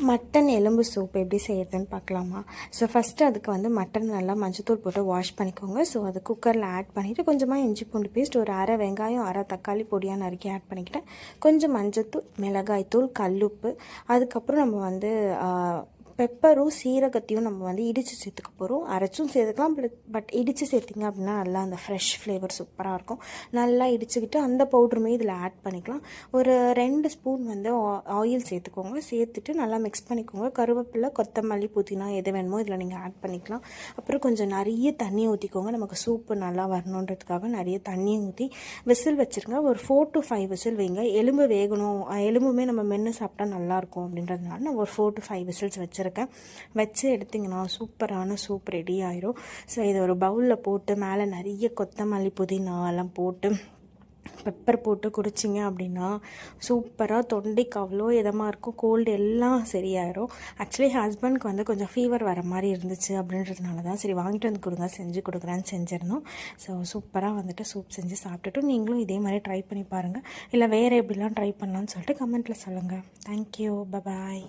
Mutton எலும்பு soup எப்படி செய்யறதுன்னு பார்க்கலாமா? ஸோ ஃபஸ்ட்டு அதுக்கு வந்து மட்டன் நல்லா மஞ்சத்தூள் போட்டு வாஷ் பண்ணிக்கோங்க. ஸோ அது குக்கரில் ஆட் பண்ணிவிட்டு கொஞ்சமாக இஞ்சி பூண்டு பேஸ்ட், ஒரு அரை வெங்காயம், அரை தக்காளி பொடியாக நறுக்கி ஆட் பண்ணிக்கிட்டேன். கொஞ்சம் மஞ்சத்தூள், மிளகாய்த்தூள், கல்லுப்பு, அதுக்கப்புறம் நம்ம வந்து பெப்பரும் சீரகத்தையும் நம்ம வந்து இடித்து சேர்த்துக்க போகிறோம். அரைச்சும் சேர்த்துக்கலாம், பட் இடித்து சேர்த்திங்க அப்படின்னா நல்லா அந்த ஃப்ரெஷ் ஃப்ளேவர் சூப்பராக இருக்கும். நல்லா இடிச்சுக்கிட்டு அந்த பவுடருமே இதில் ஆட் பண்ணிக்கலாம். ஒரு 2 ஸ்பூன் வந்து ஆயில் சேர்த்துக்கோங்க. சேர்த்துட்டு நல்லா மிக்ஸ் பண்ணிக்கோங்க. கருவேப்பிலை, கொத்தமல்லி, புதினா எது வேணுமோ இதில் நீங்கள் ஆட் பண்ணிக்கலாம். அப்புறம் கொஞ்சம் நிறைய தண்ணி ஊற்றிக்கோங்க. நமக்கு சூப்பு நல்லா வரணுன்றதுக்காக நிறைய தண்ணி ஊற்றி விசில் வச்சுருங்க. ஒரு 4 to 5 விசில் வைங்க. எலும்பு வேகணும், எலும்புமே நம்ம மென்று சாப்பிட்டா நல்லாயிருக்கும் அப்படின்றதுனால நான் ஒரு 4 to 5 விசில்ஸ் வச்சுருக்கேன். வச்சு எடுத்திங்கன்னா சூப்பரான சூப் ரெடி ஆயிரும். ஸோ இதை ஒரு பவுலில் போட்டு மேலே நிறைய கொத்தமல்லி, புதினா எல்லாம் போட்டு பெப்பர் போட்டு குடிச்சிங்க அப்படின்னா சூப்பராக தொண்டைக்கு அவ்வளோ இதமாக இருக்கும். கோல்டு எல்லாம் சரியாயிரும். ஆக்சுவலி ஹஸ்பண்ட்க்கு வந்து கொஞ்சம் ஃபீவர் வர மாதிரி இருந்துச்சு அப்படின்றதுனால தான் சரி வாங்கிட்டு வந்து கொடுங்க, செஞ்சு கொடுக்குறேன்னு செஞ்சிருந்தோம். ஸோ சூப்பராக வந்துட்டு சூப் செஞ்சு சாப்பிட்டுட்டு நீங்களும் இதே மாதிரி ட்ரை பண்ணி பாருங்கள். இல்லை வேறு எப்படிலாம் ட்ரை பண்ணலான்னு சொல்லிட்டு கமெண்ட்டில் சொல்லுங்கள். Thank you, bye bye.